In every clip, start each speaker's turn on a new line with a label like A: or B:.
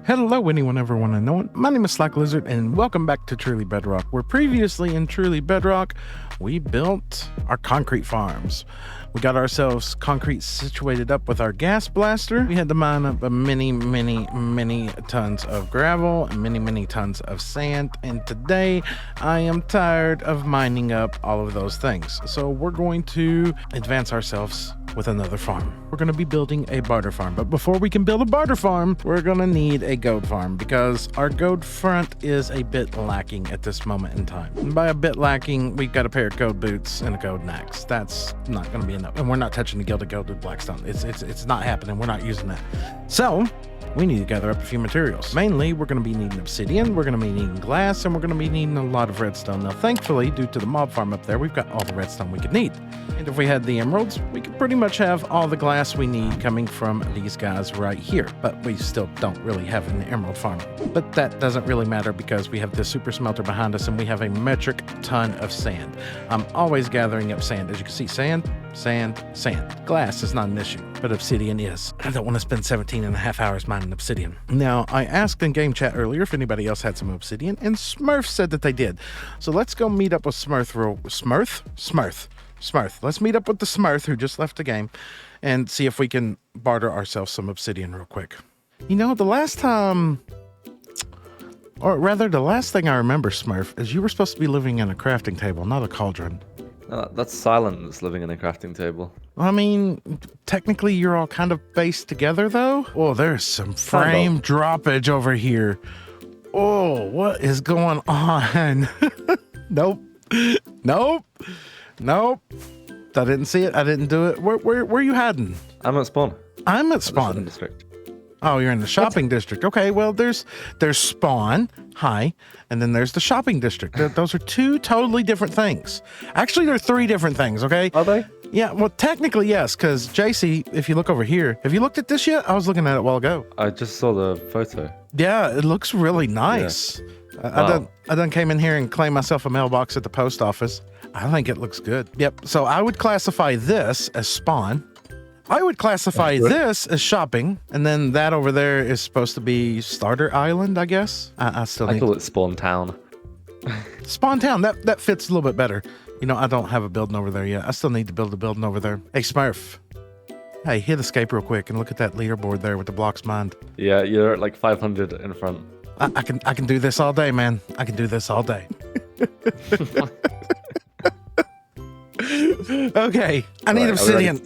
A: Hello anyone ever want to know it. My name is Slack Lizard and welcome back to Truly Bedrock, where previously in Truly Bedrock we built our concrete farms. We got ourselves concrete situated up with our gas blaster. We had to mine up many tons of gravel and many tons of sand, and today I am tired of mining up all of those things. So we're going to advance ourselves with another farm. We're going to be building a barter farm, but before we can build a barter farm, we're going to need a goat farm because our goat front is a bit lacking at this moment in time. And by a bit lacking, we've got a pair of goat boots and a goat axe. That's not going to be enough, and we're not touching the gilded goat with blackstone. It's not happening. We're not using that. So we need to gather up a few materials. Mainly, we're going to be needing obsidian, we're going to be needing glass, and we're going to be needing a lot of redstone. Now, thankfully, due to the mob farm up there, we've got all the redstone we could need. And if we had the emeralds, we could pretty much have all the glass we need coming from these guys right here. But we still don't really have an emerald farm. But that doesn't really matter because we have the super smelter behind us and we have a metric ton of sand. I'm always gathering up sand. As you can see, sand. Glass is not an issue, but obsidian is. I don't want to spend 17 and a half hours mining obsidian. Now, I asked in game chat earlier if anybody else had some obsidian, and Smurf said that they did. So let's go meet up with Smurf. Let's meet up with the Smurf who just left the game and see if we can barter ourselves some obsidian real quick. You know, the last time, or rather the last thing I remember, Smurf, is you were supposed to be living in a crafting table, not a cauldron.
B: That's Silent that's living in a crafting table.
A: I mean, technically you're all kind of based together though. Oh, there's some frame droppage over here. Oh, what is going on? Nope. I didn't see it. I didn't do it. Where are you hiding?
B: I'm at spawn.
A: I'm at spawn.
B: District.
A: Oh, you're in the shopping district. Okay, well, there's spawn, hi, and then there's the shopping district. Those are two totally different things. Actually, they're three different things, okay?
B: Are they?
A: Yeah, well, technically, yes, because JC, if you look over here, have you looked at this yet? I was looking at it a while ago.
B: I just saw the photo.
A: Yeah, it looks really nice. Yeah. I done came in here and claimed myself a mailbox at the post office. I think it looks good. Yep, so I would classify this as spawn. I would classify this as shopping, and then that over there is supposed to be Starter Island, I guess. I
B: call it Spawn Town.
A: Spawn Town, that fits a little bit better. You know, I don't have a building over there yet. I still need to build a building over there. Hey, Smurf. Hey, hit escape real quick and look at that leaderboard there with the blocks mined.
B: Yeah, you're at like 500 in front.
A: I can do this all day, man. I can do this all day. Okay, I need obsidian.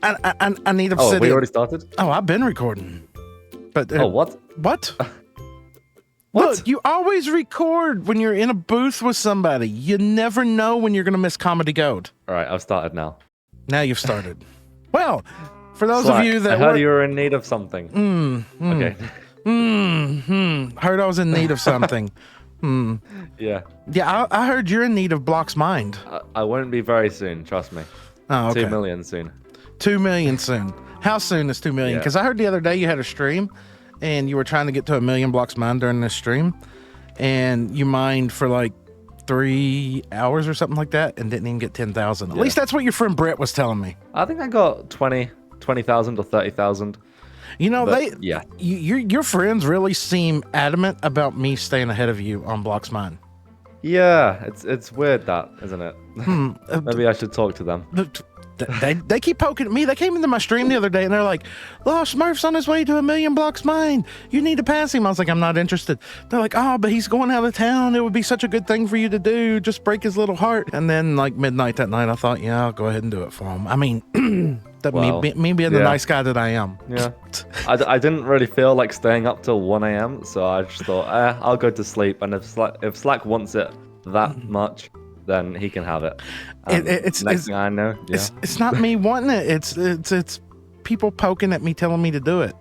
A: I need obsidian.
B: Oh, we already started?
A: Oh, I've been recording. But
B: what?
A: What?
B: What?
A: Look, you always record when you're in a booth with somebody. You never know when you're going to miss Comedy Gold.
B: All right, I've started now.
A: Now you've started. Well, for those
B: Slack,
A: of you that
B: I heard you were in need of something. Okay.
A: Heard I was in need of something.
B: Yeah.
A: Yeah, I heard you're in need of blocks mined.
B: I won't be very soon, trust me.
A: Oh, okay.
B: 2 million soon.
A: 2 million soon. How soon is 2 million? Because I heard the other day you had a stream and you were trying to get to 1 million blocks mined during this stream, and you mined for like 3 hours or something like that and didn't even get 10,000. At least that's what your friend Brett was telling me.
B: I think I got 20,000 or 30,000.
A: You know, your friends really seem adamant about me staying ahead of you on blocks mined.
B: Yeah, it's weird that, isn't it? Maybe I should talk to them.
A: They keep poking at me. They came into my stream the other day and they're like, "Oh, Smurf's on his way to 1 million blocks mined. You need to pass him." I was like, "I'm not interested." They're like, "Oh, but he's going out of town. It would be such a good thing for you to do. Just break his little heart." And then like midnight that night, I thought, yeah, I'll go ahead and do it for him. I mean, me being the nice guy that I am.
B: Yeah. I didn't really feel like staying up till 1 a.m. So I just thought, I'll go to sleep. And if Slack wants it that much, then he can have it. Next thing I know,
A: it's not me wanting it. It's people poking at me, telling me to do it.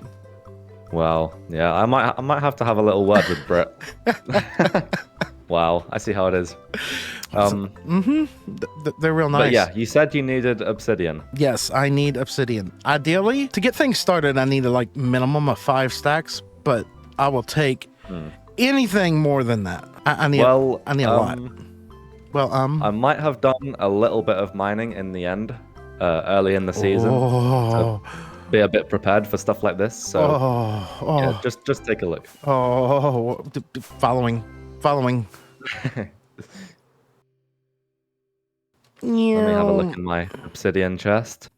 B: Well, yeah, I might have to have a little word with Brett. Wow, I see how it is.
A: They're real nice.
B: But yeah, you said you needed obsidian.
A: Yes, I need obsidian. Ideally, to get things started, I need a like minimum of 5 stacks, but I will take anything more than that. I need a lot. Well,
B: I might have done a little bit of mining in the end, early in the season.
A: Oh,
B: be a bit prepared for stuff like this. So yeah, just take a look.
A: Following.
B: Let me have a look in my obsidian chest.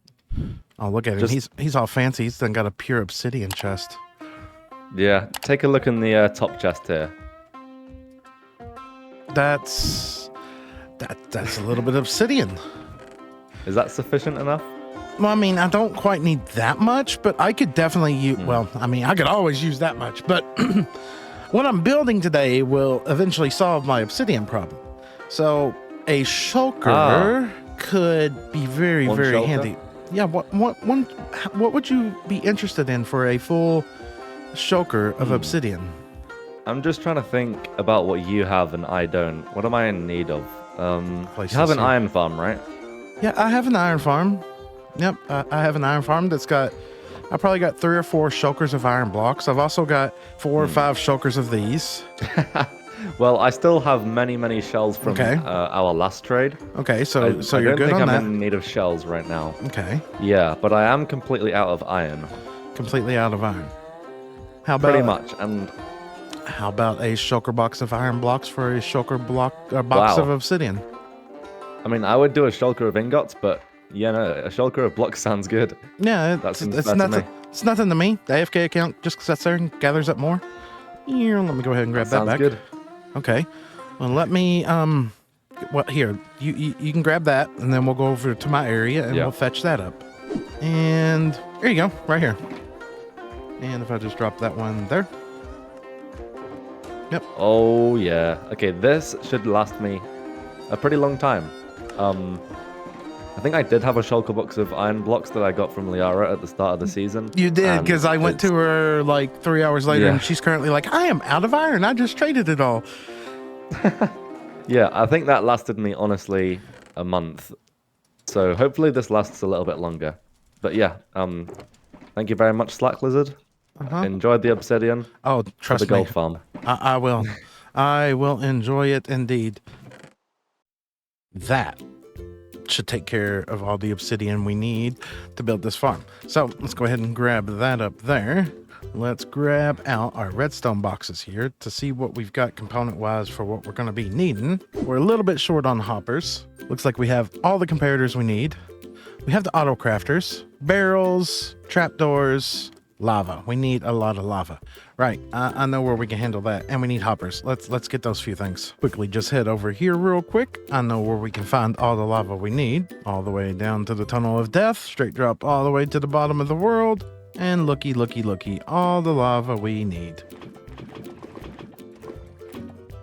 A: Oh, look at him. He's all fancy. He's then got a pure obsidian chest.
B: Yeah, take a look in the top chest here.
A: That's a little bit obsidian.
B: Is that sufficient enough?
A: Well, I mean, I don't quite need that much, but I could definitely use, well, I mean, I could always use that much, but what I'm building today will eventually solve my obsidian problem. So a shulker could be very, very handy. Yeah, what would you be interested in for a full shulker of obsidian?
B: I'm just trying to think about what you have and I don't. What am I in need of? You have an iron farm, right?
A: Yeah, I have an iron farm. Yep, I have an iron farm that's got, I probably got 3 or 4 shulkers of iron blocks. I've also got 4 or 5 shulkers of these.
B: Well, I still have many shells from our last trade.
A: Okay, so you're good on that. I
B: don't think I'm in need of shells right now.
A: Okay.
B: Yeah, but I am completely out of iron.
A: Completely out of iron. How about
B: pretty much? And
A: how about a shulker box of iron blocks for a shulker box of obsidian?
B: I mean, I would do a shulker of ingots, but yeah, no, a shulker of blocks sounds good.
A: Yeah, it's nothing to me. The AFK account just sits there and gathers up more. Here, let me go ahead and grab that back. Sounds good. Okay. Well, let me here, you can grab that, and then we'll go over to my area and we'll fetch that up. And there you go, right here. And if I just drop that one there. Yep.
B: Oh yeah. Okay, this should last me a pretty long time. I think I did have a shulker box of iron blocks that I got from Liara at the start of the season.
A: You did, because I went to her like 3 hours later, and she's currently like, I am out of iron. I just traded it all.
B: Yeah, I think that lasted me, honestly, a month. So hopefully this lasts a little bit longer. But yeah, thank you very much, Slack Lizard. Enjoyed the obsidian.
A: Oh, trust me.
B: The gold farm.
A: I will. I will enjoy it indeed. That should take care of all the obsidian we need to build this farm. So let's go ahead and grab that up there. Let's grab out our redstone boxes here to see what we've got component-wise for what we're going to be needing. We're a little bit short on hoppers. Looks like we have all the comparators we need. We have the auto crafters, barrels, trapdoors, lava. We need a lot of lava. Right, I know where we can handle that, and we need hoppers. Let's get those few things. Quickly just head over here real quick. I know where we can find all the lava we need. All the way down to the tunnel of death, straight drop all the way to the bottom of the world, and looky, all the lava we need.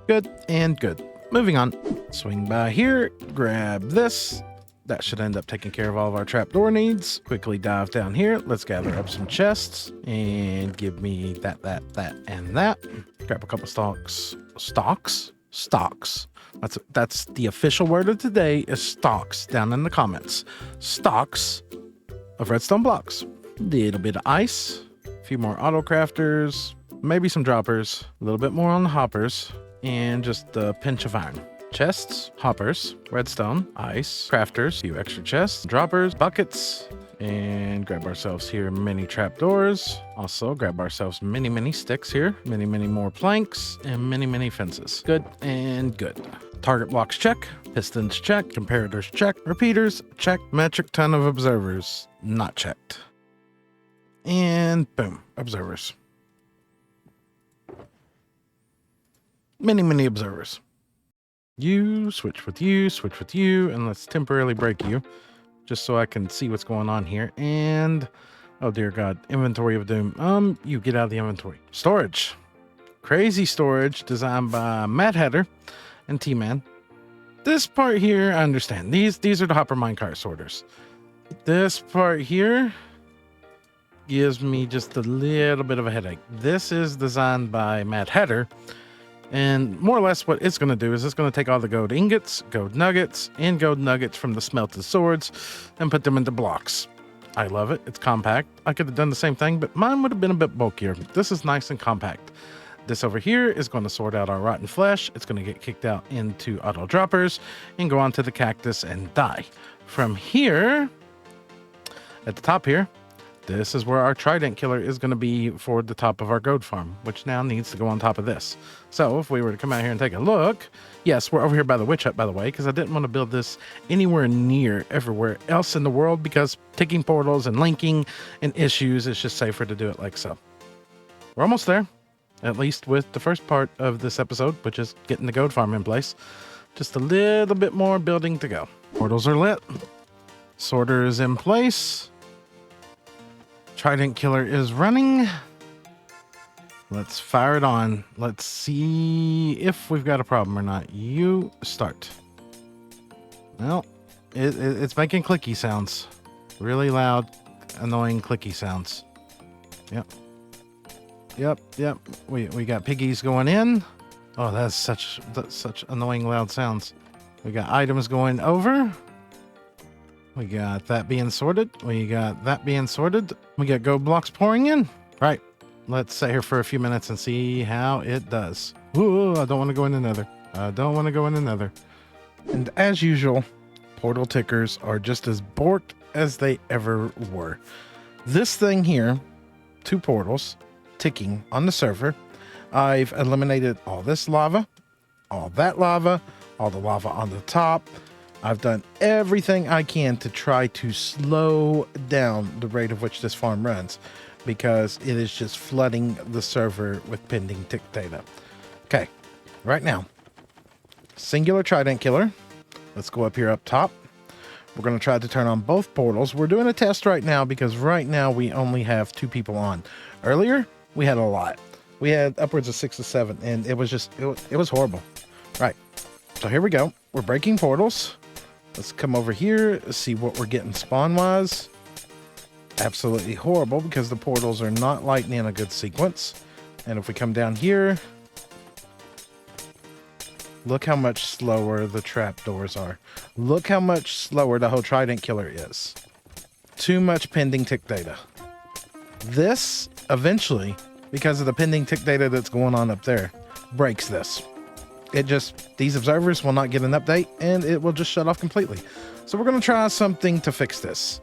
A: Good and good. Moving on. Swing by here, grab this. That should end up taking care of all of our trapdoor needs. Quickly dive down here. Let's gather up some chests and give me that, and that. Grab a couple stalks. Stocks. That's the official word of today is stocks down in the comments. Stocks of redstone blocks. A little bit of ice. A few more auto crafters. Maybe some droppers. A little bit more on the hoppers. And just a pinch of iron. Chests, hoppers, redstone, ice, crafters, a few extra chests, droppers, buckets, and grab ourselves here many trapdoors. Also grab ourselves many sticks here, many more planks, and many fences. Good and good. Target blocks check, pistons check, comparators check, repeaters check, metric ton of observers not checked. And boom, observers. Many observers. You, switch with you, and let's temporarily break you just so I can see what's going on here. And oh dear God, inventory of doom. You get out of the inventory. Storage. Crazy storage designed by Mad Hatter and T-Man. This part here, I understand. These are the hopper minecart sorters. This part here gives me just a little bit of a headache. This is designed by Mad Hatter. And more or less what it's going to do is it's going to take all the gold ingots, gold nuggets, and gold nuggets from the smelted swords and put them into blocks. I love it. It's compact. I could have done the same thing, but mine would have been a bit bulkier. This is nice and compact. This over here is going to sort out our rotten flesh. It's going to get kicked out into auto droppers and go onto the cactus and die. From here, at the top here, this is where our trident killer is going to be for the top of our goat farm, which now needs to go on top of this. So if we were to come out here and take a look, yes, we're over here by the witch hut, by the way, because I didn't want to build this anywhere near everywhere else in the world, because ticking portals and linking and issues, it's just safer to do it like so. We're almost there, at least with the first part of this episode, which is getting the goat farm in place. Just a little bit more building to go. Portals are lit. Sorter is in place. Trident killer is running. Let's fire it on. Let's see if we've got a problem or not. You start. Well, it's making clicky sounds. Really loud, annoying clicky sounds. Yep. We got piggies going in. Oh, that's such annoying loud sounds. We got items going over. We got that being sorted. We got that being sorted. We got gold blocks pouring in. Right. Let's sit here for a few minutes and see how it does. Ooh, I don't want to go in another. I don't want to go in another. And as usual, portal tickers are just as borked as they ever were. This thing here, 2 portals ticking on the server. I've eliminated all this lava, all that lava, all the lava on the top. I've done everything I can to try to slow down the rate of which this farm runs, because it is just flooding the server with pending tick data. Okay, right now, singular trident killer. Let's go up here up top. We're going to try to turn on both portals. We're doing a test right now because right now we only have 2 people on. Earlier, we had a lot. We had upwards of 6 to 7, and it was just, it was horrible. Right, so here we go. We're breaking portals. Let's come over here, see what we're getting spawn-wise. Absolutely horrible, because the portals are not lighting in a good sequence. And if we come down here, look how much slower the trapdoors are. Look how much slower the whole trident killer is. Too much pending tick data. This, eventually, because of the pending tick data that's going on up there, breaks this. These observers will not get an update, and it will just shut off completely. So we're going to try something to fix this.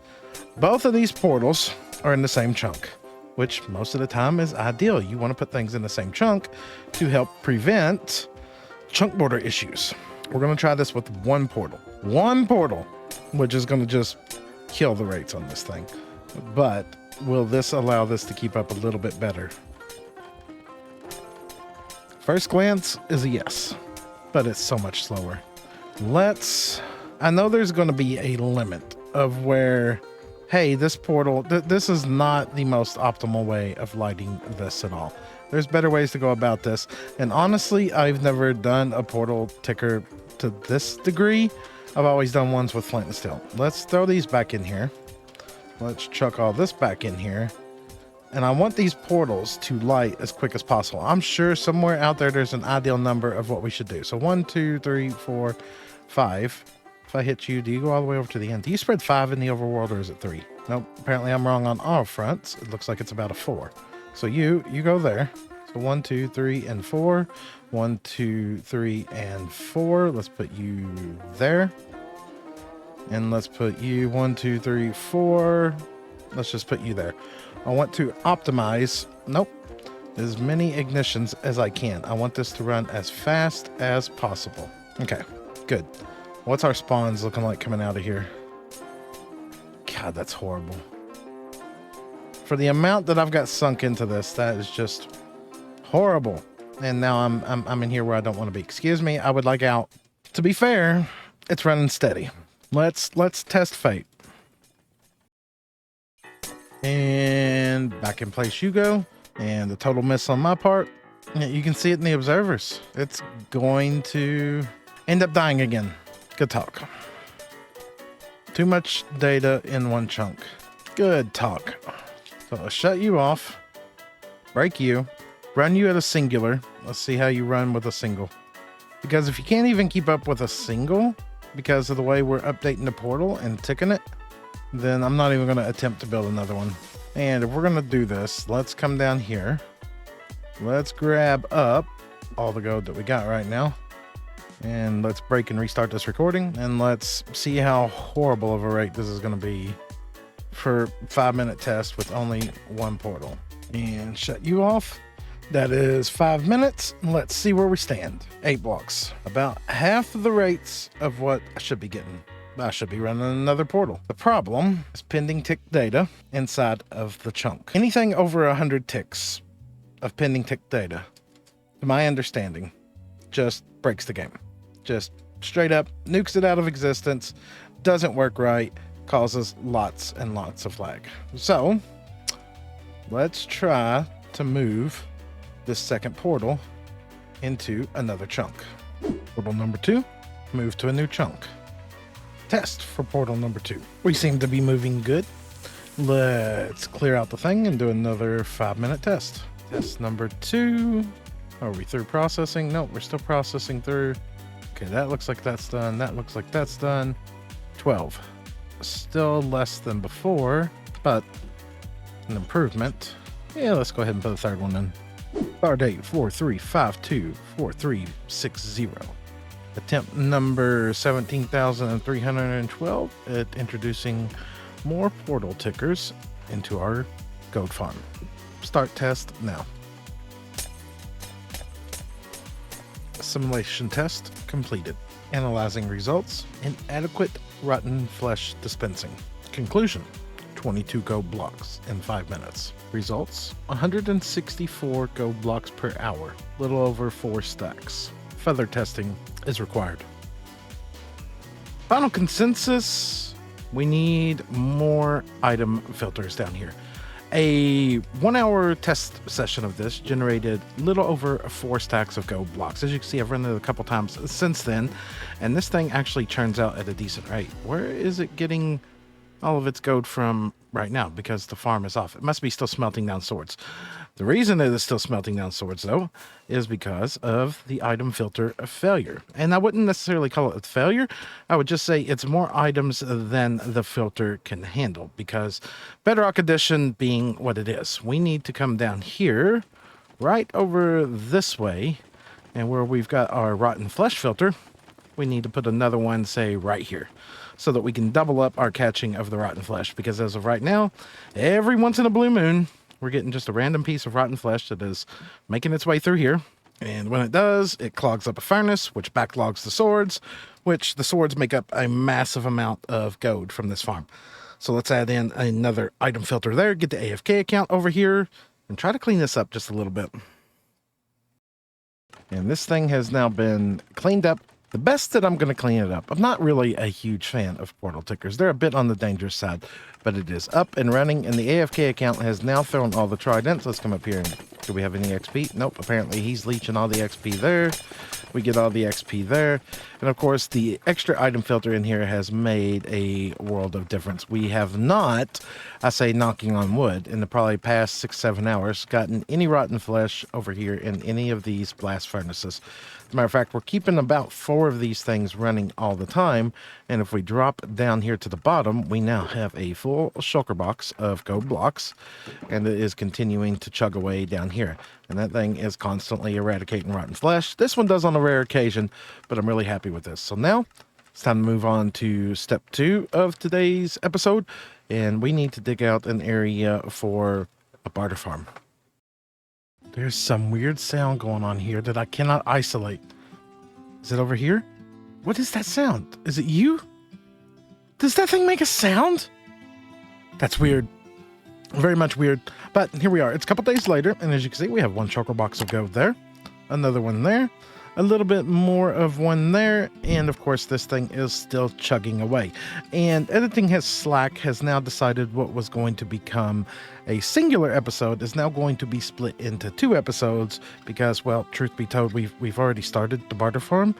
A: Both of these portals are in the same chunk, which most of the time is ideal. You want to put things in the same chunk to help prevent chunk border issues. We're going to try this with 1 portal. 1 portal, which is going to just kill the rates on this thing. But will this allow this to keep up a little bit better? First glance is a yes, but it's so much slower. I know there's going to be a limit of where, hey, this portal, this is not the most optimal way of lighting this at all. There's better ways to go about this. And honestly, I've never done a portal ticker to this degree. I've always done ones with flint and steel. Let's throw these back in here. Let's chuck all this back in here. And I want these portals to light as quick as possible. I'm sure somewhere out there there's an ideal number of what we should do. So 1, 2, 3, 4, 5. If I hit you, do you go all the way over to the end? Do you spread 5 in the overworld, or is it 3? Nope, apparently I'm wrong on all fronts. It looks like it's about a 4. So you go there. So 1, 2, 3, and 4. 1, 2, 3, and 4. Let's put you there. And let's put you 1, 2, 3, 4. Let's just put you there. I want to optimize, as many ignitions as I can. I want this to run as fast as possible. Okay, good. What's our spawns looking like coming out of here? God, that's horrible. For the amount that I've got sunk into this, that is just horrible. And now I'm in here where I don't want to be. Excuse me, I would like out. To be fair, it's running steady. Let's test fate. And back in place you go. And the total miss on my part. You can see it in the observers. It's going to end up dying again. Good talk. Too much data in one chunk. Good talk. So I'll shut you off. Break you. Run you at a singular. Let's see how you run with a single. Because if you can't even keep up with a single, because of the way we're updating the portal and ticking it, then I'm not even going to attempt to build another one. And if we're going to do this, let's come down here. Let's grab up all the gold that we got right now. And let's break and restart this recording. And let's see how horrible of a rate this is going to be for 5-minute test with only one portal. And shut you off. That is 5 minutes. Let's see where we stand. 8 blocks. About half the rates of what I should be getting. I should be running another portal. The problem is pending tick data inside of the chunk. Anything over 100 ticks of pending tick data, to my understanding, just breaks the game. Just straight up nukes it out of existence, doesn't work right, causes lots and lots of lag. So let's try to move this second portal into another chunk. Portal number 2, move to a new chunk. Test for portal number 2. We seem to be moving good. Let's clear out the thing and do another 5-minute test. Test number 2. Are we through processing? No, we're still processing through. Okay, that looks like that's done. That looks like that's done. 12. Still less than before, but an improvement. Yeah, let's go ahead and put the third one in. Start date 43524360. Attempt number 17,312 at introducing more portal tickers into our goat farm. Start test now. Simulation test completed. Analyzing results. Inadequate rotten flesh dispensing. Conclusion: 22 gold blocks in 5 minutes. Results: 164 gold blocks per hour, little over 4 stacks. Further testing is required. Final consensus: we need more item filters down here. A 1-hour test session of this generated little over 4 stacks of gold blocks. As you can see, I've run it a couple times since then, and this thing actually churns out at a decent rate. Where is it getting all of its gold from right now? Because the farm is off. It must be still smelting down swords. The reason it is still smelting down swords, though, is because of the item filter failure. And I wouldn't necessarily call it a failure. I would just say it's more items than the filter can handle, because Bedrock Edition being what it is, we need to come down here, right over this way, and where we've got our rotten flesh filter, we need to put another one, say, right here, so that we can double up our catching of the rotten flesh. Because as of right now, every once in a blue moon, we're getting just a random piece of rotten flesh that is making its way through here. And when it does, it clogs up a furnace, which backlogs the swords, which the swords make up a massive amount of gold from this farm. So let's add in another item filter there, get the AFK account over here, and try to clean this up just a little bit. And this thing has now been cleaned up the best that I'm going to clean it up. I'm not really a huge fan of portal tickers. They're a bit on the dangerous side, but it is up and running, and the AFK account has now thrown all the tridents. Let's come up here and do we have any XP? Nope, apparently he's leeching all the XP there. We get all the XP there. And of course, the extra item filter in here has made a world of difference. We have not, I say knocking on wood, in the probably past 6-7 hours, gotten any rotten flesh over here in any of these blast furnaces. As a matter of fact, we're keeping about 4 of these things running all the time. And if we drop down here to the bottom, we now have a full shulker box of gold blocks, and it is continuing to chug away down here. And that thing is constantly eradicating rotten flesh. This one does on a rare occasion, but I'm really happy with this. So now it's time to move on to step 2 of today's episode, and we need to dig out an area for a barter farm. There's some weird sound going on here that I cannot isolate. Is it over here? What is that sound? Is it you? Does that thing make a sound? That's weird. Very much weird. But here we are. It's a couple days later, and as you can see, we have 1 shulker box of gold there. Another one there. A little bit more of one there, and of course this thing is still chugging away. And Editing Slack has now decided what was going to become a singular episode is now going to be split into 2 episodes because, well, truth be told, we've already started the barter farm,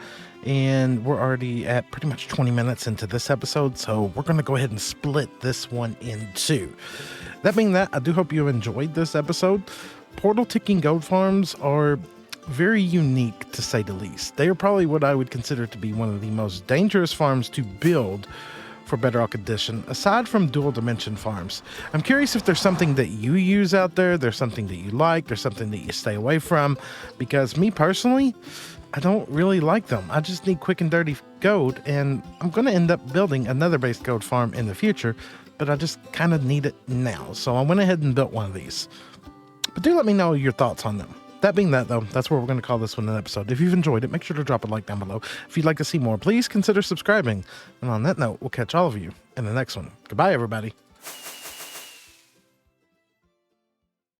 A: and we're already at pretty much 20 minutes into this episode, so we're going to go ahead and split this one in 2. That being that, I do hope you enjoyed this episode. Portal ticking gold farms are very unique, to say the least. They are probably what I would consider to be one of the most dangerous farms to build for Bedrock Edition, aside from dual dimension farms. I'm curious if there's something that you use out there, there's something that you like, there's something that you stay away from, because me personally, I don't really like them. I just need quick and dirty gold, and I'm going to end up building another base gold farm in the future, but I just kind of need it now. So I went ahead and built one of these. But do let me know your thoughts on them. That being that, though, that's where we're going to call this one an episode. If you've enjoyed it, make sure to drop a like down below. If you'd like to see more, please consider subscribing. And on that note, we'll catch all of you in the next one. Goodbye, everybody.